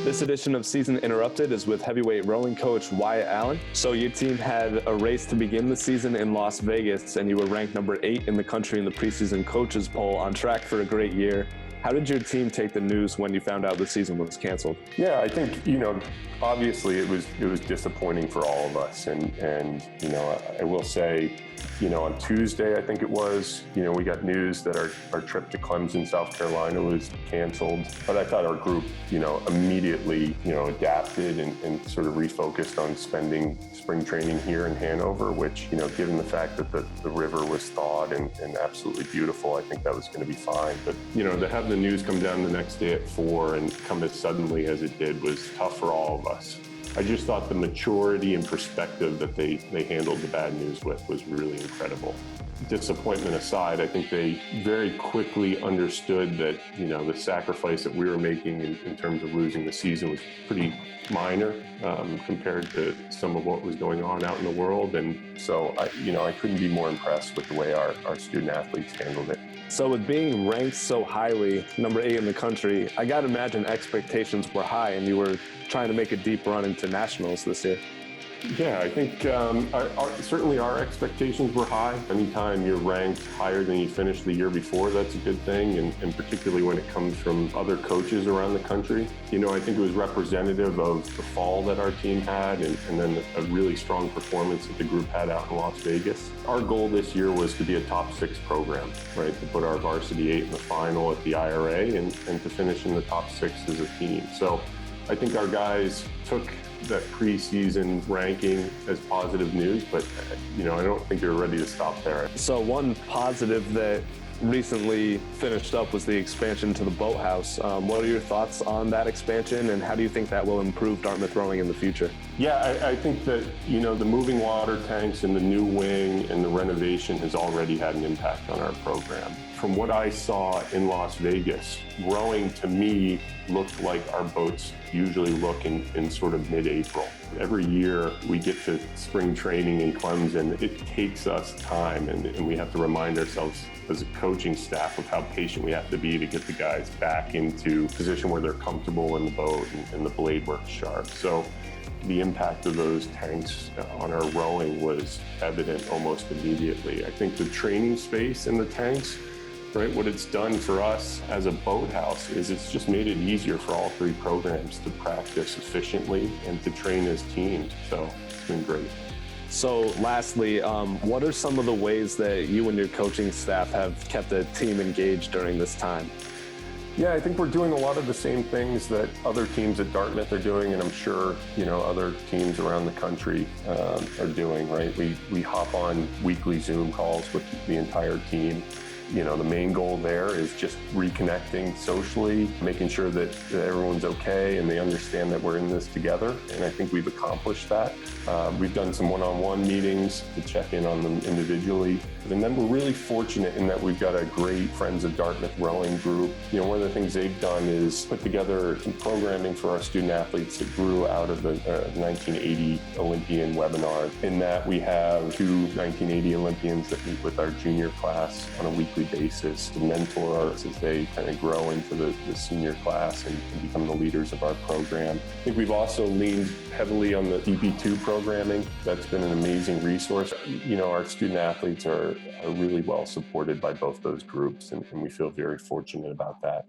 This edition of Season Interrupted is with heavyweight rowing coach Wyatt Allen. So your team had a race to begin the season in Las Vegas, and you were ranked number 8 in the country in the preseason coaches poll, on track for a great year. How did your team take the news when you found out the season was canceled? Yeah, I think, obviously it was disappointing for all of us. And I will say, on Tuesday, I think it was, we got news that our trip to Clemson, South Carolina was canceled. But I thought our group, immediately, adapted and sort of refocused on spending spring training here in Hanover, which, given the fact that the river was thawed and absolutely beautiful, I think that was going to be fine. But, to have the news come down the next day at 4 and come as suddenly as it did was tough for all of us. I just thought the maturity and perspective that they handled the bad news with was really incredible. Disappointment aside, I think they very quickly understood that, the sacrifice that we were making in terms of losing the season was pretty minor compared to some of what was going on out in the world. And so, I couldn't be more impressed with the way our student athletes handled it. So with being ranked so highly, number 8 in the country, I got to imagine expectations were high and you were trying to make a deep run into nationals this year. Yeah, I think certainly our expectations were high. Anytime you're ranked higher than you finished the year before, that's a good thing, and particularly when it comes from other coaches around the country. I think it was representative of the fall that our team had and then a really strong performance that the group had out in Las Vegas. Our goal this year was to be a top 6 program, right? To put our varsity 8 in the final at the IRA and to finish in the top 6 as a team. So I think our guys took that preseason ranking as positive news, but I don't think they're ready to stop there. So one positive that recently finished up was the expansion to the Boathouse. What are your thoughts on that expansion, and how do you think that will improve Dartmouth rowing in the future? Yeah, I think that, the moving water tanks and the new wing and the renovation has already had an impact on our program. From what I saw in Las Vegas, rowing to me looked like our boats usually look in sort of mid-April. Every year we get to spring training in Clemson, it takes us time, and we have to remind ourselves as a coaching staff of how patient we have to be to get the guys back into a position where they're comfortable in the boat and the blade works sharp. So the impact of those tanks on our rowing was evident almost immediately. I think the training space in the tanks, right, what it's done for us as a Boathouse is it's just made it easier for all 3 programs to practice efficiently and to train as teams. So it's been great. So lastly, what are some of the ways that you and your coaching staff have kept the team engaged during this time? Yeah, I think we're doing a lot of the same things that other teams at Dartmouth are doing, and I'm sure, other teams around the country are doing, right? We hop on weekly Zoom calls with the entire team. The main goal there is just reconnecting socially, making sure that everyone's okay and they understand that we're in this together. And I think we've accomplished that. We've done some one-on-one meetings to check in on them individually. And then we're really fortunate in that we've got a great Friends of Dartmouth rowing group. One of the things they've done is put together some programming for our student athletes that grew out of the 1980 Olympian webinar. In that we have 2 1980 Olympians that meet with our junior class on a weekly basis to mentor us as they kind of grow into the senior class and become the leaders of our program. I think we've also leaned heavily on the EP2 programming. That's been an amazing resource. Our student athletes are really well supported by both those groups, and we feel very fortunate about that.